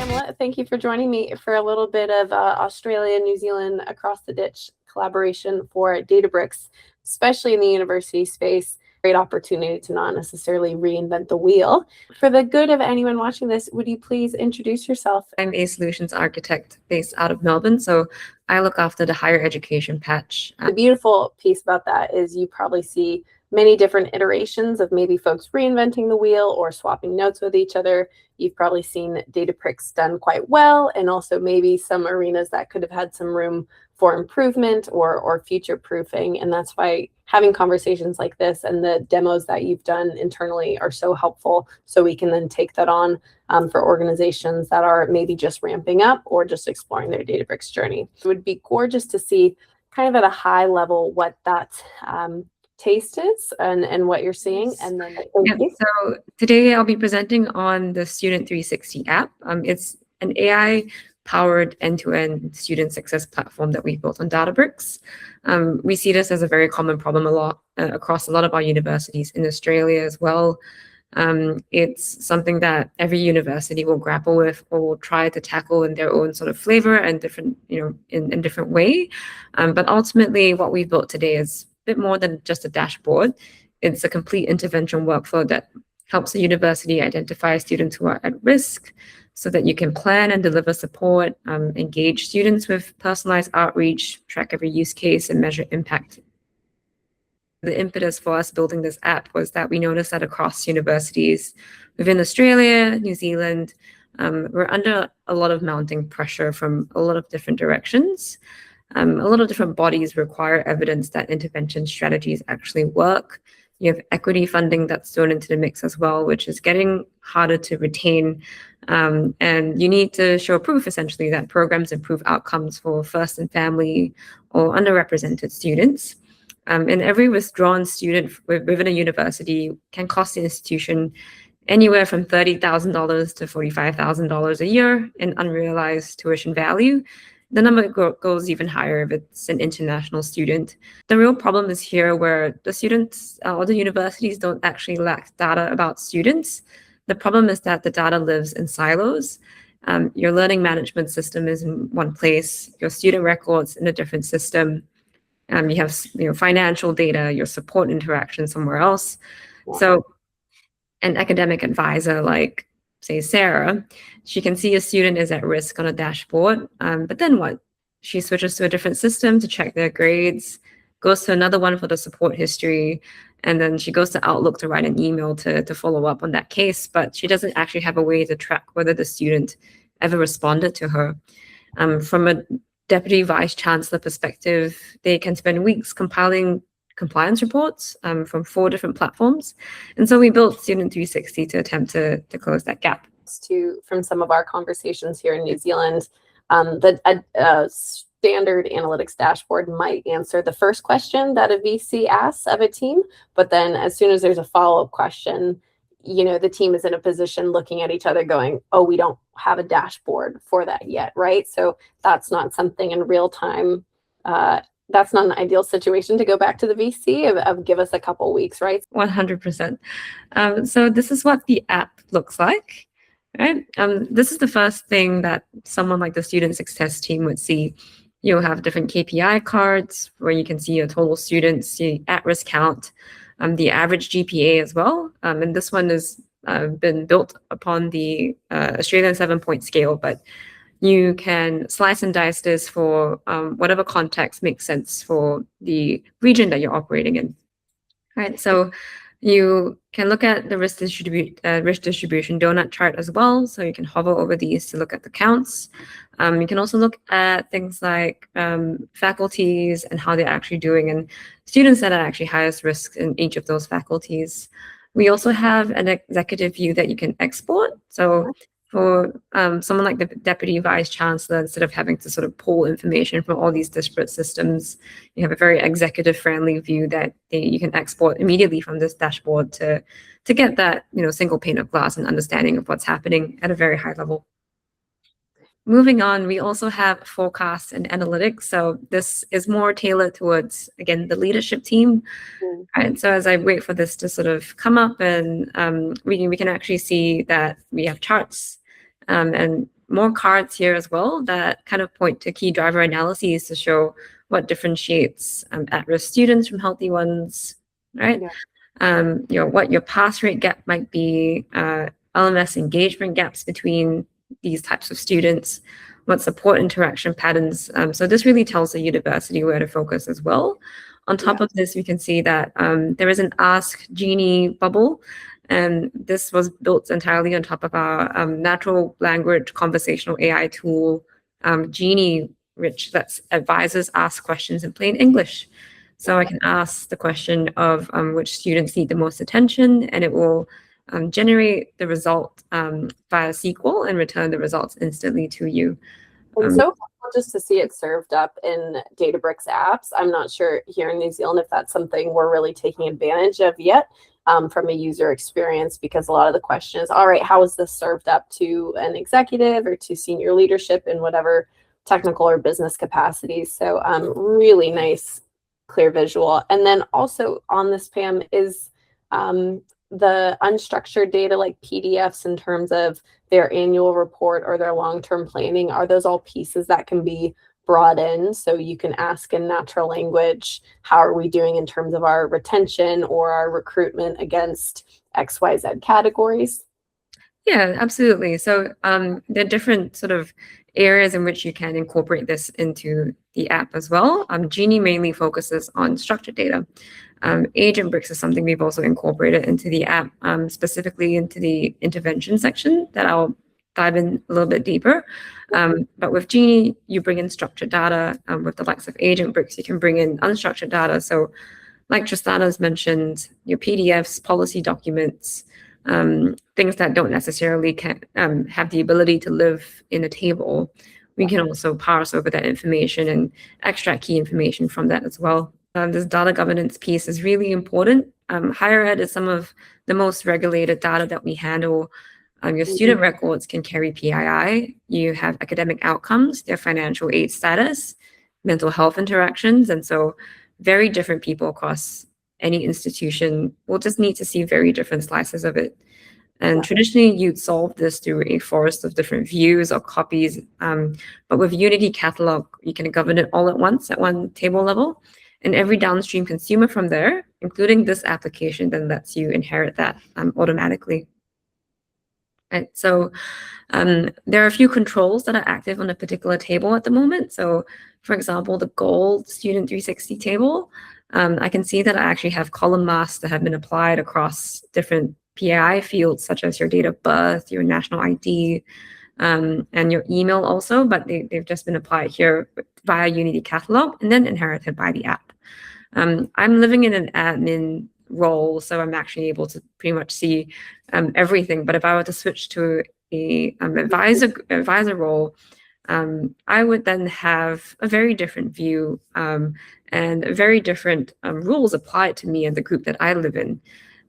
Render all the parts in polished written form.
Pamela. Thank you for joining me for a little bit of Australia, New Zealand, across the ditch collaboration for Databricks, especially in the university space. Great opportunity to not necessarily reinvent the wheel. For the good of anyone watching this, would you please introduce yourself? I'm a solutions architect based out of Melbourne, so I look after the higher education patch. The beautiful piece about that is you probably see many different iterations of maybe folks reinventing the wheel or swapping notes with each other. You've probably seen Databricks done quite well, and also maybe some arenas that could have had some room for improvement or future proofing. And that's why having conversations like this and the demos that you've done internally are so helpful, so we can then take that on for organizations that are maybe just ramping up or just exploring their Databricks journey. It would be gorgeous to see kind of at a high level what that taste is and what you're seeing. And then so today I'll be presenting on the Student 360 app. It's an AI powered end-to-end student success platform that we built on Databricks. We see this as a very common problem across a lot of our universities in Australia as well. It's something that every university will grapple with or will try to tackle in their own sort of flavor and different, in different way. But ultimately, what we've built today is a bit more than just a dashboard. It's a complete intervention workflow that helps the university identify students who are at risk, so that you can plan and deliver support, engage students with personalized outreach, track every use case, and measure impact. The impetus for us building this app was that we noticed that across universities within Australia, New Zealand, we're under a lot of mounting pressure from a lot of different directions. A lot of different bodies require evidence that intervention strategies actually work. You have equity funding that's thrown into the mix as well, which is getting harder to retain. And you need to show proof, essentially, that programs improve outcomes for first and family or underrepresented students. And every withdrawn student within a university can cost the institution anywhere from $30,000 to $45,000 a year in unrealized tuition value. The number goes even higher if it's an international student. The real problem is here where the students or the universities don't actually lack data about students. The problem is that the data lives in silos. Your learning management system is in one place, your student records in a different system. You have financial data, your support interaction somewhere else. Wow. So an academic advisor like, say, Sarah, she can see a student is at risk on a dashboard, but then what? She switches to a different system to check their grades, goes to another one for the support history, and then she goes to Outlook to write an email to follow up on that case, but she doesn't actually have a way to track whether the student ever responded to her. From a deputy vice chancellor perspective, they can spend weeks compiling compliance reports from 4 different platforms. And so we built Student 360 to attempt to close that gap. From some of our conversations here in New Zealand, the standard analytics dashboard might answer the first question that a VC asks of a team, but then as soon as there's a follow-up question, the team is in a position looking at each other going, oh, we don't have a dashboard for that yet, right? So that's not something in real time. That's not an ideal situation to go back to the VC of give us a couple weeks, right? 100%. So this is what the app looks like, right? This is the first thing that someone like the student success team would see. You'll have different KPI cards where you can see your total students, the at-risk count, the average GPA as well. And this one has been built upon the Australian 7-point scale, but you can slice and dice this for whatever context makes sense for the region that you're operating in. Right, so you can look at the risk distribution donut chart as well. So you can hover over these to look at the counts. You can also look at things like faculties and how they're actually doing, and students that are actually highest risk in each of those faculties. We also have an executive view that you can export. So for someone like the deputy vice chancellor, instead of having to sort of pull information from all these disparate systems, you have a very executive-friendly view that you can export immediately from this dashboard to get that single pane of glass and understanding of what's happening at a very high level. Moving on, we also have forecasts and analytics. So this is more tailored towards, again, the leadership team. Right, so as I wait for this to sort of come up, and we can actually see that we have charts and more cards here as well that kind of point to key driver analyses to show what differentiates at-risk students from healthy ones, right? Yeah. What your pass rate gap might be, LMS engagement gaps between these types of students, what support interaction patterns. So this really tells the university where to focus as well. On top of this, we can see that there is an Ask Genie bubble, and this was built entirely on top of our natural language conversational AI tool, Genie, which lets advisors ask questions in plain English. So I can ask the question of which students need the most attention, and it will generate the result via SQL and return the results instantly to you. And so cool just to see it served up in Databricks apps. I'm not sure here in New Zealand if that's something we're really taking advantage of yet from a user experience, because a lot of the question is, all right, how is this served up to an executive or to senior leadership in whatever technical or business capacities? So really nice, clear visual. And then also on this, Pam, is the unstructured data like PDFs in terms of their annual report or their long-term planning. Are those all pieces that can be brought in? So you can ask in natural language, how are we doing in terms of our retention or our recruitment against XYZ categories? Yeah, absolutely. So there are different sort of areas in which you can incorporate this into the app as well. Genie mainly focuses on structured data. Agentbricks is something we've also incorporated into the app, specifically into the intervention section that I'll dive in a little bit deeper. But with Genie, you bring in structured data. With the likes of Agentbricks, you can bring in unstructured data. So like Tristana's mentioned, your PDFs, policy documents, things that don't necessarily have the ability to live in a table. We can also parse over that information and extract key information from that as well. This data governance piece is really important. Higher ed is some of the most regulated data that we handle. Your student records can carry PII. You have academic outcomes, their financial aid status, mental health interactions. And so very different people across any institution will just need to see very different slices of it. And traditionally, you'd solve this through a forest of different views or copies. But with Unity Catalog, you can govern it all at once at one table level. And every downstream consumer from there, including this application, then lets you inherit that automatically. Right. So there are a few controls that are active on a particular table at the moment. So for example, the gold student 360 table, I can see that I actually have column masks that have been applied across different PII fields, such as your date of birth, your national ID, and your email also, but they've just been applied here via Unity Catalog and then inherited by the app. I'm living in an admin role, so I'm actually able to pretty much see everything. But if I were to switch to a advisor role, I would then have a very different view and very different rules applied to me and the group that I live in.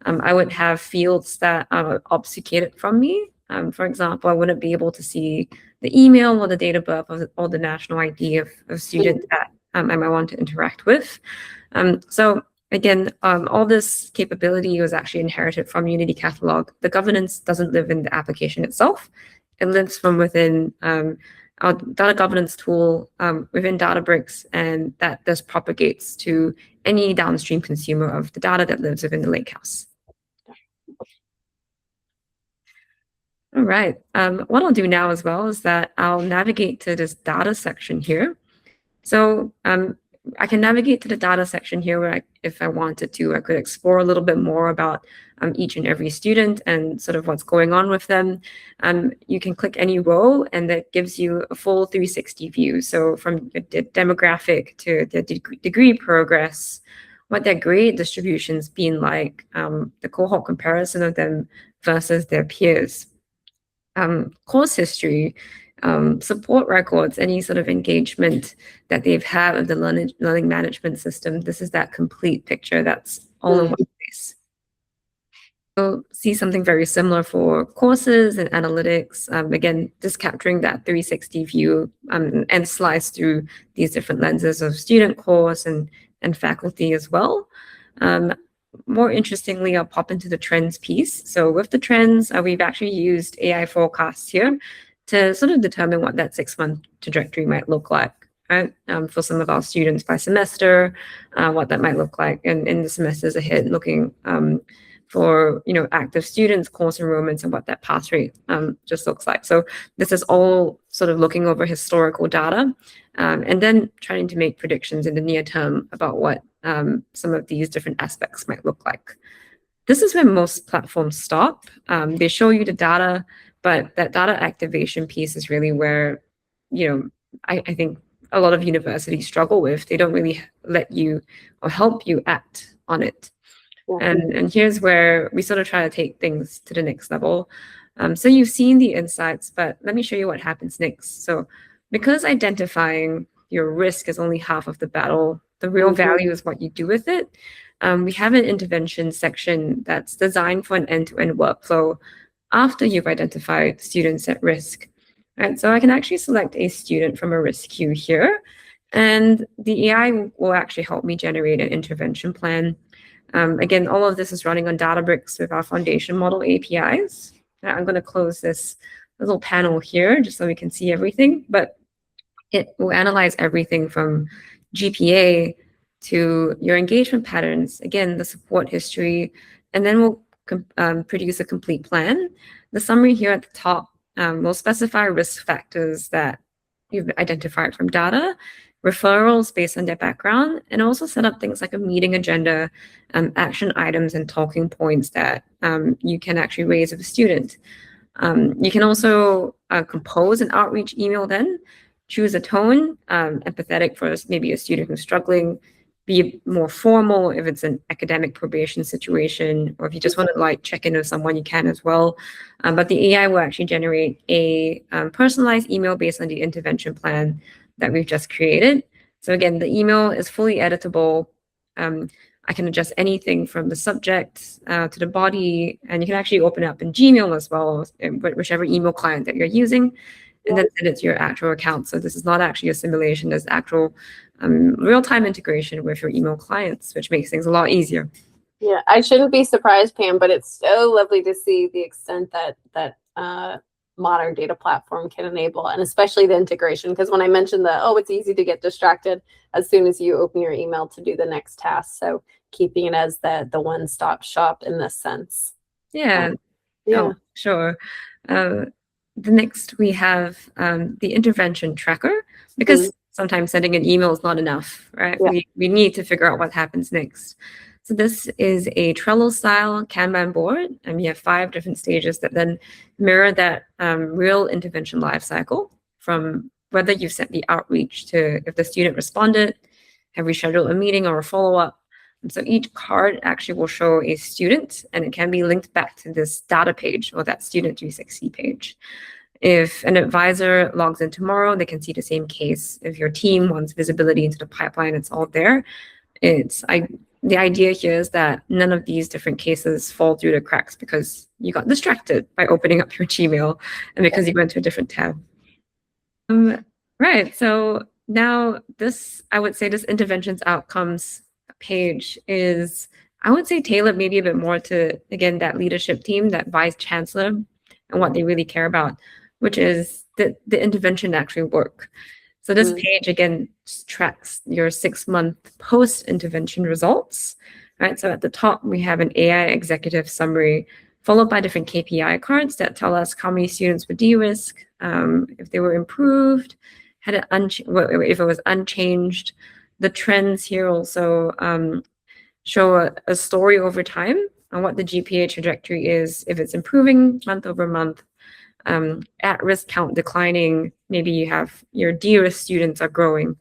I would have fields that are obfuscated from me. For example, I wouldn't be able to see the email or the date of birth or the national ID of student that I might want to interact with. So again, all this capability was actually inherited from Unity Catalog. The governance doesn't live in the application itself. It lives from within our data governance tool within Databricks, and that this propagates to any downstream consumer of the data that lives within the lakehouse. All right. What I'll do now as well is that I'll navigate to this data section here. So I can navigate to the data section here where if I wanted to, I could explore a little bit more about each and every student and sort of what's going on with them. You can click any row and that gives you a full 360 view. So from the demographic to the degree progress, what their grade distribution's been like, the cohort comparison of them versus their peers. Course history, support records, any sort of engagement that they've had with the learning management system. This is that complete picture that's all in one place. So see something very similar for courses and analytics. Again, just capturing that 360 view and slice through these different lenses of student, course, and faculty as well. More interestingly, I'll pop into the trends piece. So with the trends, we've actually used AI forecasts here to sort of determine what that 6-month trajectory might look like, right? For some of our students by semester, what that might look like in the semesters ahead, looking for active students, course enrollments, and what that pass rate just looks like. So this is all sort of looking over historical data, and then trying to make predictions in the near term about what some of these different aspects might look like. This is where most platforms stop. They show you the data, but that data activation piece is really where, I think a lot of universities struggle with. They don't really let you or help you act on it. Yeah. And here's where we sort of try to take things to the next level. So you've seen the insights, but let me show you what happens next. So because identifying your risk is only half of the battle, the real value is what you do with it. We have an intervention section that's designed for an end-to-end workflow after you've identified students at risk. Right, so I can actually select a student from a risk queue here, and the AI will actually help me generate an intervention plan. Again, all of this is running on Databricks with our foundation model APIs. Now, I'm going to close this little panel here just so we can see everything, but it will analyze everything from GPA to your engagement patterns, again, the support history, and then we'll produce a complete plan. The summary here at the top will specify risk factors that you've identified from data, referrals based on their background, and also set up things like a meeting agenda, action items, and talking points that you can actually raise with a student. You can also compose an outreach email then, choose a tone, empathetic for maybe a student who's struggling, be more formal if it's an academic probation situation, or if you just want to check in with someone, you can as well. But the AI will actually generate a personalized email based on the intervention plan that we've just created. So again, the email is fully editable. I can adjust anything from the subject to the body, and you can actually open it up in Gmail as well, whichever email client that you're using, and then send it to your actual account. So this is not actually a simulation, there's actual real-time integration with your email clients, which makes things a lot easier. Yeah, I shouldn't be surprised, Pam, but it's so lovely to see the extent that modern data platform can enable, and especially the integration. Because when I mentioned it's easy to get distracted as soon as you open your email to do the next task. So keeping it as the one-stop shop in this sense. Yeah. Oh, sure. The next we have the intervention tracker, because sometimes sending an email is not enough, right? Yeah. We need to figure out what happens next. So this is a Trello-style Kanban board, and we have 5 different stages that then mirror that real intervention lifecycle, from whether you've sent the outreach to if the student responded, have we scheduled a meeting or a follow-up. And so each card actually will show a student, and it can be linked back to this data page or that Student 360 page. If an advisor logs in tomorrow, they can see the same case. If your team wants visibility into the pipeline, it's all there. The idea here is that none of these different cases fall through the cracks because you got distracted by opening up your Gmail and because you went to a different tab. Right, so now I would say this interventions outcomes page is, I would say, tailored maybe a bit more to, again, that leadership team, that vice chancellor, and what they really care about, which is the intervention actually work. So this page, again, tracks your 6-month post-intervention results, right? So at the top, we have an AI executive summary, followed by different KPI cards that tell us how many students were de-risked, if they were improved, if it was unchanged. The trends here also show a story over time on what the GPA trajectory is, if it's improving month over month, at-risk count declining, maybe you have your de-risk students are growing,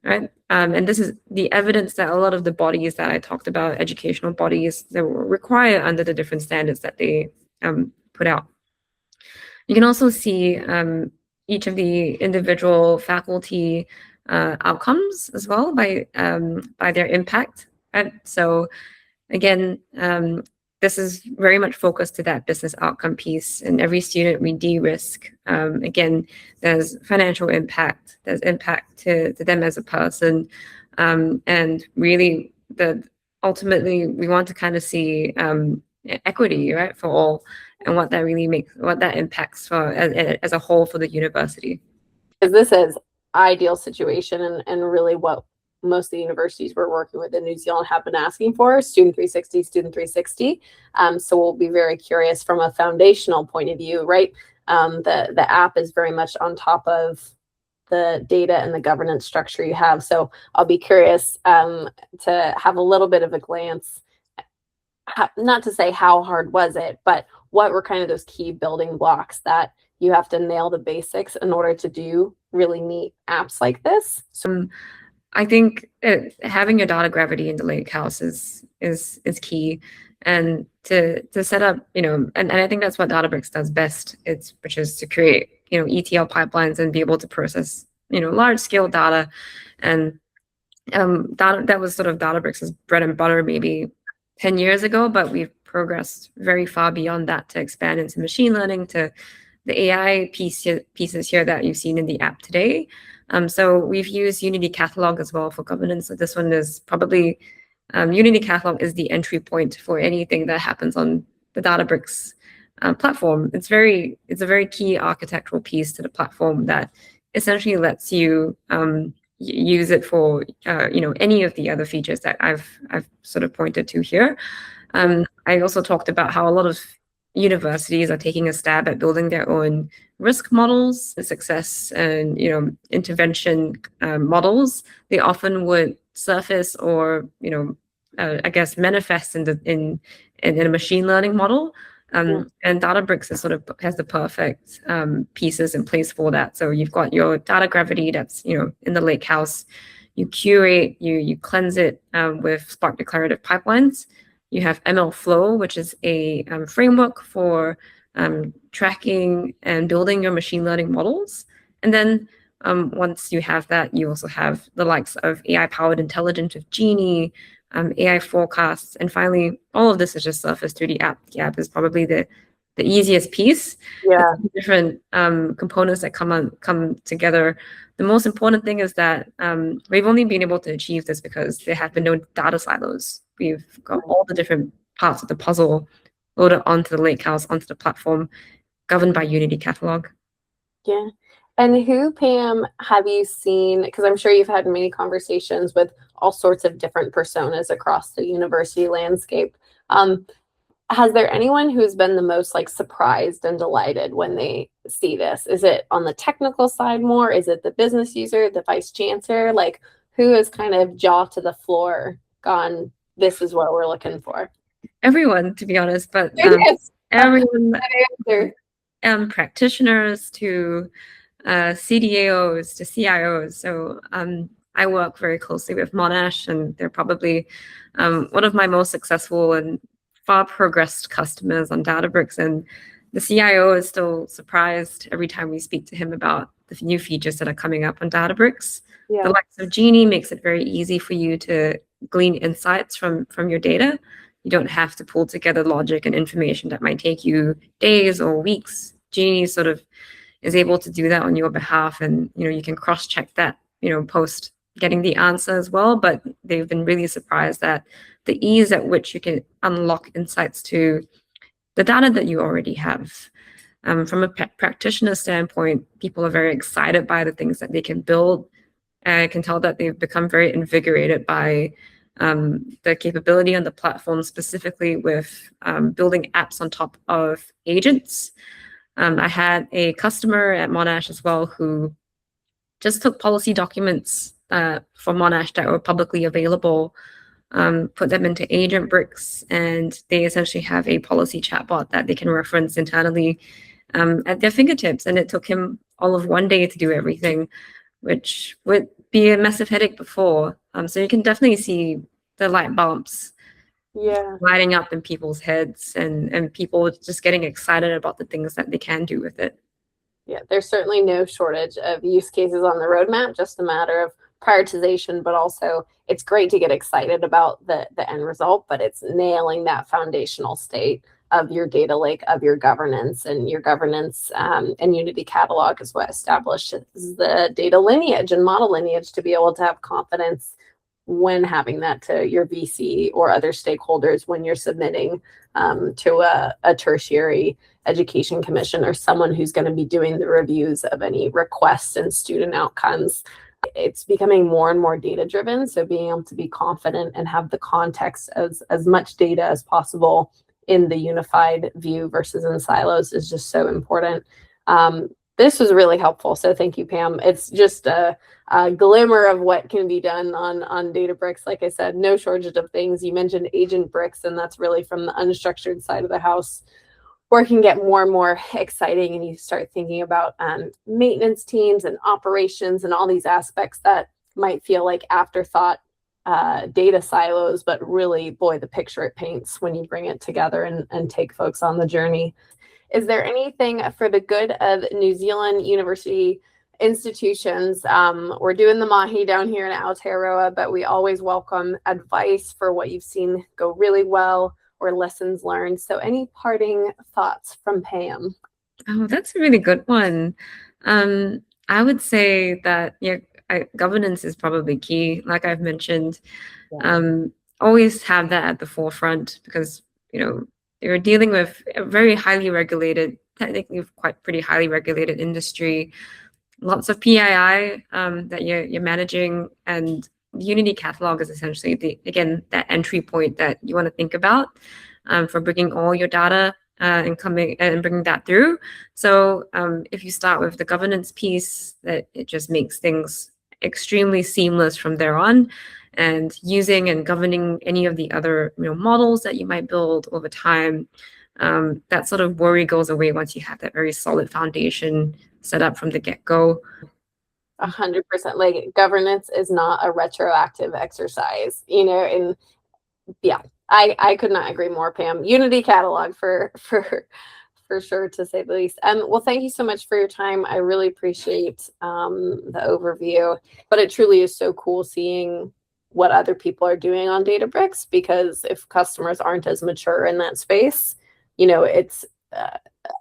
right? And this is the evidence that a lot of the bodies that I talked about, educational bodies that were required under the different standards that they put out. You can also see each of the individual faculty outcomes as well by their impact. Right? So again, this is very much focused to that business outcome piece, and every student we de-risk. Again, there's financial impact, there's impact to them as a person, and really ultimately we want to kind of see equity, right, for all. and what that really makes, what that impacts for as a whole for the university. Because this is ideal situation and really what most of the universities we're working with in New Zealand have been asking for, Student 360, Student 360. So we'll be very curious from a foundational point of view, right? The app is very much on top of the data and the governance structure you have. So I'll be curious to have a little bit of a glance, not to say how hard was it, but what were kind of those key building blocks that you have to nail the basics in order to do really neat apps like this? So I think having your data gravity in the lakehouse is key, and to set up, and I think that's what Databricks does best. Which is to create ETL pipelines and be able to process large scale data, and that was sort of Databricks' bread and butter maybe 10 years ago, but we've progressed very far beyond that to expand into machine learning, to the AI pieces here that you've seen in the app today. So we've used Unity Catalog as well for governance. So this one is probably, Unity Catalog is the entry point for anything that happens on the Databricks platform. It's a very key architectural piece to the platform that essentially lets you use it for any of the other features that I've sort of pointed to here. I also talked about how a lot of universities are taking a stab at building their own risk models, success and intervention models. They often would surface or I guess manifest in a machine learning model. And Databricks has the perfect pieces in place for that. So you've got your data gravity that's in the lakehouse. You curate, you cleanse it with Spark declarative pipelines. You have ML Flow, which is a framework for tracking and building your machine learning models. And then once you have that, you also have the likes of AI-powered intelligence with Genie, AI forecasts, and finally, all of this is just surfaced through the app. The app is probably the easiest piece. Yeah. Different components that come together. The most important thing is that we've only been able to achieve this because there have been no data silos. We've got all the different parts of the puzzle loaded onto the lakehouse, onto the platform, governed by Unity Catalog. Yeah. And who, Pam, have you seen, because I'm sure you've had many conversations with all sorts of different personas across the university landscape. Has there anyone who's been the most surprised and delighted when they see this? Is it on the technical side more? Is it the business user, the vice chancellor? Who is kind of jaw to the floor gone, this is what we're looking for? Everyone, to be honest, but everyone, practitioners to CDAOs to CIOs. So I work very closely with Monash, and they're probably one of my most successful and far progressed customers on Databricks. And the CIO is still surprised every time we speak to him about the new features that are coming up on Databricks. Yeah. The likes of Genie makes it very easy for you to glean insights from your data. You don't have to pull together logic and information that might take you days or weeks. Genie sort of is able to do that on your behalf, and you can cross-check that post getting the answer as well. But they've been really surprised at the ease at which you can unlock insights to the data that you already have. From a practitioner standpoint, people are very excited by the things that they can build. I can tell that they've become very invigorated by the capability on the platform, specifically with building apps on top of agents. I had a customer at Monash as well who just took policy documents for Monash that were publicly available, put them into Databricks, and they essentially have a policy chatbot that they can reference internally at their fingertips. And it took him all of one day to do everything, which would be a massive headache before. So you can definitely see the light bulbs lighting up in people's heads, and people just getting excited about the things that they can do with it. Yeah, there's certainly no shortage of use cases on the roadmap, just a matter of prioritization, but also it's great to get excited about the end result, but it's nailing that foundational state of your data lake, of your governance, and your governance and Unity Catalog is what establishes the data lineage and model lineage to be able to have confidence when having that to your VC or other stakeholders when you're submitting to a tertiary education commission or someone who's going to be doing the reviews of any requests and student outcomes. It's becoming more and more data driven. So being able to be confident and have the context as much data as possible in the unified view versus in silos is just so important. This was really helpful. So thank you, Pam. It's just a glimmer of what can be done on Databricks. Like I said, no shortage of things. You mentioned agent bricks, and that's really from the unstructured side of the house, where it can get more and more exciting, and you start thinking about maintenance teams and operations and all these aspects that might feel like afterthought data silos, but really, boy, the picture it paints when you bring it together and take folks on the journey. Is there anything for the good of New Zealand university institutions? We're doing the Mahi down here in Aotearoa, but we always welcome advice for what you've seen go really well or lessons learned. So any parting thoughts from Pam? Oh, that's a really good one. I would say that governance is probably key. Like I've mentioned, always have that at the forefront because you're dealing with a very highly regulated, technically pretty highly regulated industry. Lots of PII that you're managing, and the Unity catalog is essentially that entry point that you want to think about for bringing all your data and bringing that through. So if you start with the governance piece, that it just makes things extremely seamless from there on, and using and governing any of the other models that you might build over time. That sort of worry goes away once you have that very solid foundation set up from the get-go. 100%. Like governance is not a retroactive exercise, and yeah, I could not agree more, Pam. Unity catalog for sure, to say the least. Well, thank you so much for your time. I really appreciate the overview, but it truly is so cool seeing what other people are doing on Databricks, because if customers aren't as mature in that space, it's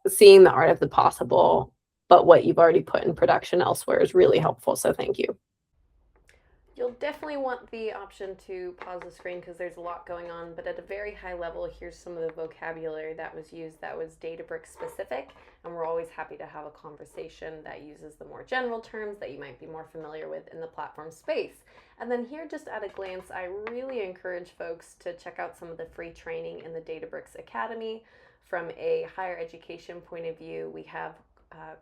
seeing the art of the possible, but what you've already put in production elsewhere is really helpful. So thank you. You'll definitely want the option to pause the screen because there's a lot going on, but at a very high level, here's some of the vocabulary that was used that was Databricks specific, and we're always happy to have a conversation that uses the more general terms that you might be more familiar with in the platform space. And then here, just at a glance, I really encourage folks to check out some of the free training in the Databricks Academy. From a higher education point of view, we have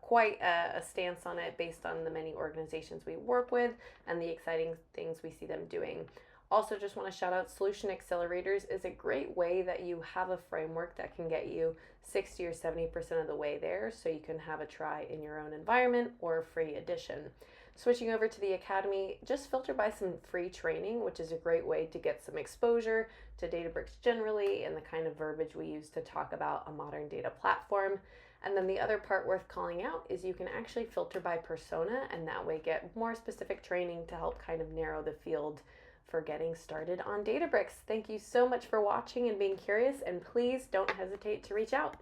quite a stance on it based on the many organizations we work with and the exciting things we see them doing. Also, just want to shout out Solution Accelerators is a great way that you have a framework that can get you 60 or 70% of the way there, so you can have a try in your own environment or a free edition. Switching over to the Academy, just filter by some free training, which is a great way to get some exposure to Databricks generally and the kind of verbiage we use to talk about a modern data platform. And then the other part worth calling out is you can actually filter by persona, and that way get more specific training to help kind of narrow the field for getting started on Databricks. Thank you so much for watching and being curious, and please don't hesitate to reach out.